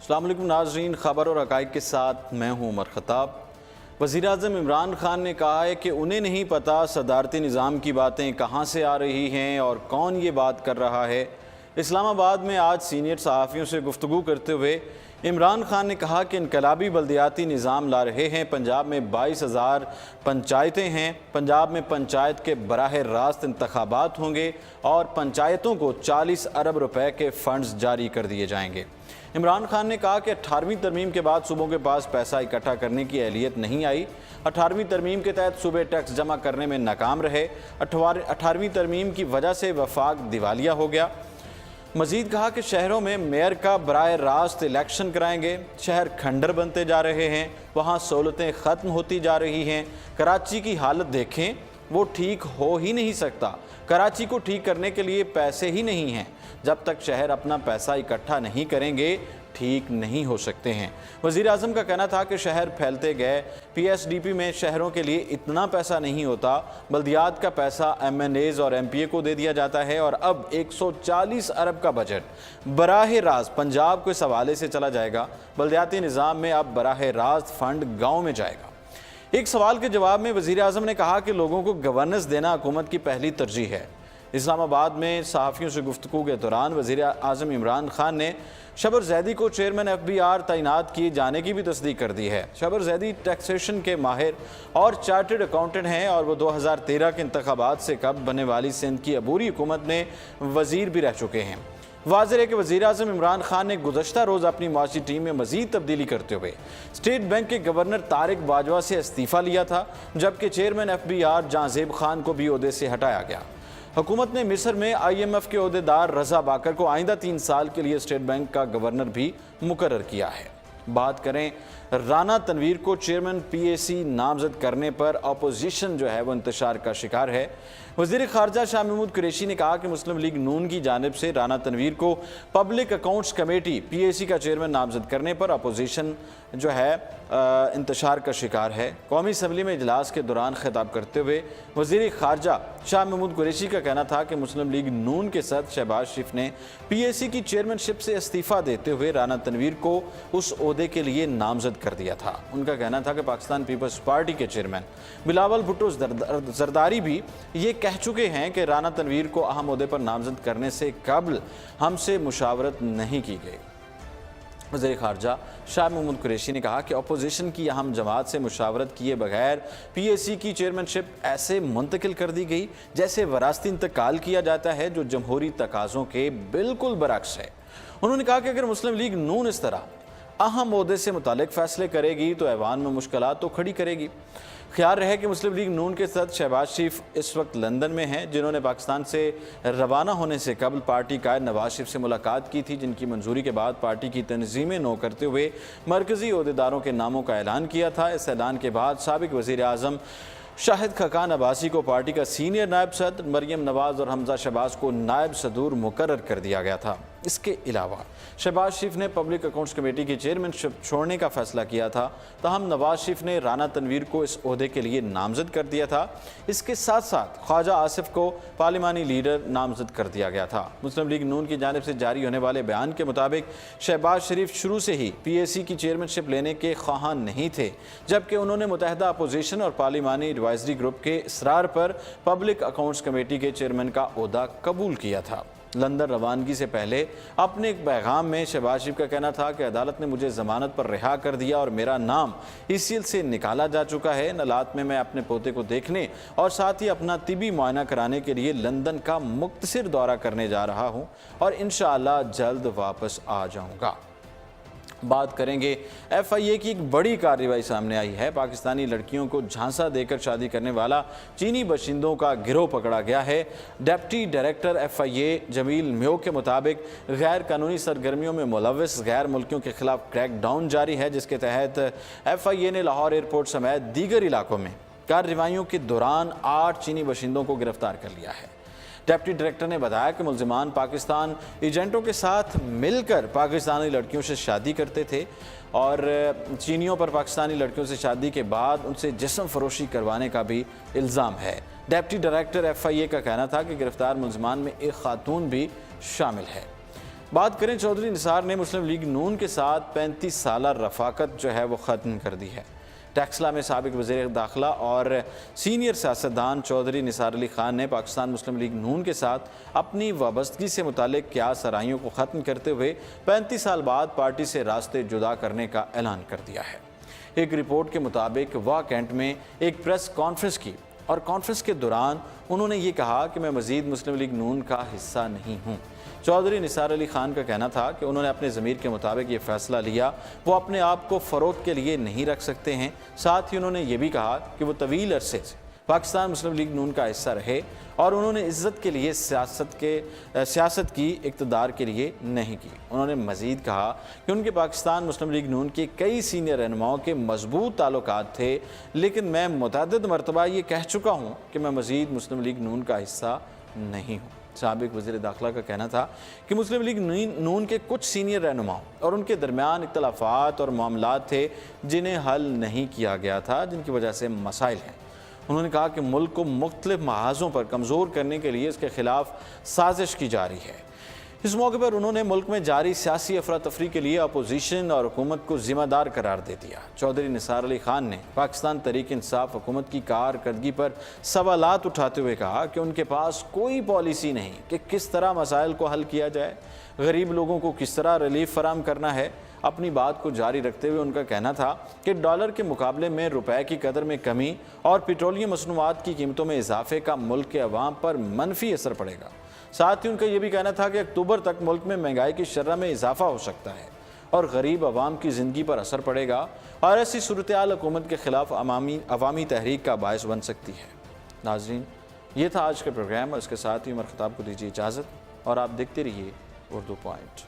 السلام علیکم ناظرین، خبر اور حقائق کے ساتھ میں ہوں عمر خطاب۔ وزیراعظم عمران خان نے کہا ہے کہ انہیں نہیں پتا صدارتی نظام کی باتیں کہاں سے آ رہی ہیں اور کون یہ بات کر رہا ہے۔ اسلام آباد میں آج سینئر صحافیوں سے گفتگو کرتے ہوئے عمران خان نے کہا کہ انقلابی بلدیاتی نظام لا رہے ہیں۔ پنجاب میں 22,000 پنچایتیں ہیں۔ پنجاب میں پنچایت کے براہ راست انتخابات ہوں گے اور پنچایتوں کو 40 ارب روپے کے فنڈز جاری کر دیے جائیں گے۔ عمران خان نے کہا کہ 18ویں ترمیم کے بعد صوبوں کے پاس پیسہ اکٹھا کرنے کی اہلیت نہیں آئی۔ 18ویں ترمیم کے تحت صوبے ٹیکس جمع کرنے میں ناکام رہے۔ 18ویں ترمیم کی وجہ سے وفاق دیوالیہ ہو گیا۔ مزید کہا کہ شہروں میں میئر کا براہ راست الیکشن کرائیں گے۔ شہر کھنڈر بنتے جا رہے ہیں، وہاں سہولتیں ختم ہوتی جا رہی ہیں۔ کراچی کی حالت دیکھیں، وہ ٹھیک ہو ہی نہیں سکتا۔ کراچی کو ٹھیک کرنے کے لیے پیسے ہی نہیں ہیں۔ جب تک شہر اپنا پیسہ اکٹھا نہیں کریں گے ٹھیک نہیں ہو سکتے ہیں۔ وزیر اعظم کا کہنا تھا کہ شہر پھیلتے گئے، پی ایس ڈی پی میں شہروں کے لیے اتنا پیسہ نہیں ہوتا۔ بلدیات کا پیسہ ایم این ایز اور ایم پی اے کو دے دیا جاتا ہے اور اب 140 ارب کا بجٹ براہ راست پنجاب کو اس حوالے سے چلا جائے گا۔ بلدیاتی نظام میں اب براہ راست فنڈ گاؤں میں جائے گا۔ ایک سوال کے جواب میں وزیر اعظم نے کہا کہ لوگوں کو گورننس دینا حکومت کی پہلی ترجیح ہے۔ اسلام آباد میں صحافیوں سے گفتگو کے دوران وزیر اعظم عمران خان نے شبر زیدی کو چیئرمین ایف بی آر تعینات کیے جانے کی بھی تصدیق کر دی ہے۔ شبر زیدی ٹیکسیشن کے ماہر اور چارٹرڈ اکاؤنٹنٹ ہیں اور وہ 2013 کے انتخابات سے قبل بننے والی سندھ کی عبوری حکومت میں وزیر بھی رہ چکے ہیں۔ واضح ہے کہ وزیر اعظم عمران خان نے گزشتہ روز اپنی معاشی ٹیم میں مزید تبدیلی کرتے ہوئے اسٹیٹ بینک کے گورنر طارق باجوہ سے استعفیٰ لیا تھا، جبکہ چیئرمین ایف بی آر جہاں زیب خان کو بھی عہدے سے ہٹایا گیا۔ حکومت نے مصر میں آئی ایم ایف کے عہدیدار رضا باکر کو آئندہ 3 سال کے لیے اسٹیٹ بینک کا گورنر بھی مقرر کیا ہے۔ بات کریں رانا تنویر کو چیئرمین پی اے سی نامزد کرنے پر اپوزیشن جو ہے وہ انتشار کا شکار ہے۔ وزیر خارجہ شاہ محمود قریشی نے کہا کہ مسلم لیگ نون کی جانب سے رانا تنویر کو پبلک اکاؤنٹس کمیٹی پی اے سی کا چیئرمین نامزد کرنے پر اپوزیشن جو ہے انتشار کا شکار ہے۔ قومی اسمبلی میں اجلاس کے دوران خطاب کرتے ہوئے وزیر خارجہ شاہ محمود قریشی کا کہنا تھا کہ مسلم لیگ نون کے صدر شہباز شریف نے پی اے سی کی چیئرمین شپ سے استعفیٰ دیتے ہوئے رانا تنویر کو اس عہدے کے لیے نامزد کر دیا تھا۔ ان کا کہنا تھا کہ پاکستان پیپلز پارٹی کے چیئرمین بلاول بھٹو زرداری بھی یہ کہہ چکے ہیں کہ رانا تنویر کو اہم عہدے پر نامزد کرنے سے قبل ہم سے مشاورت نہیں کی گئی۔ وزیر خارجہ شاہ محمود قریشی نے کہا کہ اپوزیشن کی اہم جماعت سے مشاورت کیے بغیر پی اے سی کی چیئرمین شپ ایسے منتقل کر دی گئی جیسے وراثتی انتقال کیا جاتا ہے، جو جمہوری تقاضوں کے بالکل برعکس ہے۔ انہوں نے کہا کہ اگر مسلم لیگ نون اس طرح اہم عہدے سے متعلق فیصلے کرے گی تو ایوان میں مشکلات تو کھڑی کرے گی۔ خیال رہے کہ مسلم لیگ نون کے صدر شہباز شریف اس وقت لندن میں ہیں، جنہوں نے پاکستان سے روانہ ہونے سے قبل پارٹی قائد نواز شریف سے ملاقات کی تھی، جن کی منظوری کے بعد پارٹی کی تنظیمیں نو کرتے ہوئے مرکزی عہدیداروں کے ناموں کا اعلان کیا تھا۔ اس اعلان کے بعد سابق وزیر اعظم شاہد خاقان عباسی کو پارٹی کا سینئر نائب صدر، مریم نواز اور حمزہ شہباز کو نائب صدور مقرر کر دیا گیا تھا۔ اس کے علاوہ شہباز شریف نے پبلک اکاؤنٹس کمیٹی کی چیئرمین شپ چھوڑنے کا فیصلہ کیا تھا، تاہم نواز شریف نے رانا تنویر کو اس عہدے کے لیے نامزد کر دیا تھا۔ اس کے ساتھ ساتھ خواجہ آصف کو پارلیمانی لیڈر نامزد کر دیا گیا تھا۔ مسلم لیگ نون کی جانب سے جاری ہونے والے بیان کے مطابق شہباز شریف شروع سے ہی پی اے سی کی چیئرمین شپ لینے کے خواہاں نہیں تھے، جبکہ انہوں نے متحدہ اپوزیشن اور پارلیمانی ایڈوائزری گروپ کے اصرار پر پبلک اکاؤنٹس کمیٹی کے چیئرمین کا عہدہ قبول کیا تھا۔ لندن روانگی سے پہلے اپنے ایک پیغام میں شہباز شریف کا کہنا تھا کہ عدالت نے مجھے ضمانت پر رہا کر دیا اور میرا نام ای سی ایل سے نکالا جا چکا ہے۔ ان حالات میں اپنے پوتے کو دیکھنے اور ساتھ ہی اپنا طبی معائنہ کرانے کے لیے لندن کا مختصر دورہ کرنے جا رہا ہوں اور انشاءاللہ جلد واپس آ جاؤں گا۔ بات کریں گے ایف آئی اے کی ایک بڑی کارروائی سامنے آئی ہے۔ پاکستانی لڑکیوں کو جھانسا دے کر شادی کرنے والا چینی باشندوں کا گروہ پکڑا گیا ہے۔ ڈپٹی ڈائریکٹر ایف آئی اے جمیل میو کے مطابق غیر قانونی سرگرمیوں میں ملوث غیر ملکیوں کے خلاف کریک ڈاؤن جاری ہے، جس کے تحت ایف آئی اے نے لاہور ایئرپورٹ سمیت دیگر علاقوں میں کارروائیوں کے دوران 8 چینی باشندوں کو گرفتار کر لیا ہے۔ ڈپٹی ڈائریکٹر نے بتایا کہ ملزمان پاکستان ایجنٹوں کے ساتھ مل کر پاکستانی لڑکیوں سے شادی کرتے تھے اور چینیوں پر پاکستانی لڑکیوں سے شادی کے بعد ان سے جسم فروشی کروانے کا بھی الزام ہے۔ ڈپٹی ڈائریکٹر ایف آئی اے کا کہنا تھا کہ گرفتار ملزمان میں ایک خاتون بھی شامل ہے۔ بات کریں چودھری نثار نے مسلم لیگ نون کے ساتھ 35 سالہ رفاقت جو ہے وہ ختم کر دی ہے۔ ٹیکسلا میں سابق وزیر داخلہ اور سینئر سیاستدان چودھری نثار علی خان نے پاکستان مسلم لیگ نون کے ساتھ اپنی وابستگی سے متعلق قیاس آرائیوں کو ختم کرتے ہوئے 35 سال بعد پارٹی سے راستے جدا کرنے کا اعلان کر دیا ہے۔ ایک رپورٹ کے مطابق وہ کینٹ میں ایک پریس کانفرنس کی اور کانفرنس کے دوران انہوں نے یہ کہا کہ میں مزید مسلم لیگ نون کا حصہ نہیں ہوں۔ چودھری نثار علی خان کا کہنا تھا کہ انہوں نے اپنے ضمیر کے مطابق یہ فیصلہ لیا، وہ اپنے آپ کو فروغ کے لیے نہیں رکھ سکتے ہیں۔ ساتھ ہی انہوں نے یہ بھی کہا کہ وہ طویل عرصے سے پاکستان مسلم لیگ نون کا حصہ رہے اور انہوں نے عزت کے لیے سیاست کی، اقتدار کے لیے نہیں کی۔ انہوں نے مزید کہا کہ ان کے پاکستان مسلم لیگ نون کے کئی سینئر رہنماؤں کے مضبوط تعلقات تھے، لیکن میں متعدد مرتبہ یہ کہہ چکا ہوں کہ میں مزید مسلم لیگ نون کا حصہ نہیں ہوں۔ سابق وزیر داخلہ کا کہنا تھا کہ مسلم لیگ نون کے کچھ سینئر رہنماؤں اور ان کے درمیان اختلافات اور معاملات تھے جنہیں حل نہیں کیا گیا تھا، جن کی وجہ سے مسائل ہیں۔ انہوں نے کہا کہ ملک کو مختلف محاذوں پر کمزور کرنے کے لیے اس کے خلاف سازش کی جا رہی ہے۔ اس موقع پر انہوں نے ملک میں جاری سیاسی افراتفری کے لیے اپوزیشن اور حکومت کو ذمہ دار قرار دے دیا۔ چودھری نثار علی خان نے پاکستان تحریک انصاف حکومت کی کارکردگی پر سوالات اٹھاتے ہوئے کہا کہ ان کے پاس کوئی پالیسی نہیں کہ کس طرح مسائل کو حل کیا جائے، غریب لوگوں کو کس طرح ریلیف فراہم کرنا ہے۔ اپنی بات کو جاری رکھتے ہوئے ان کا کہنا تھا کہ ڈالر کے مقابلے میں روپے کی قدر میں کمی اور پیٹرولیم مصنوعات کی قیمتوں میں اضافے کا ملک کے عوام پر منفی اثر پڑے گا۔ ساتھ ہی ان کا یہ بھی کہنا تھا کہ اکتوبر تک ملک میں مہنگائی کی شرح میں اضافہ ہو سکتا ہے اور غریب عوام کی زندگی پر اثر پڑے گا، اور ایسی صورتحال حکومت کے خلاف عوامی تحریک کا باعث بن سکتی ہے۔ ناظرین، یہ تھا آج کا پروگرام، اور اس کے ساتھ ہی عمر خطاب کو دیجیے اجازت، اور آپ دیکھتے رہیے اردو پوائنٹ۔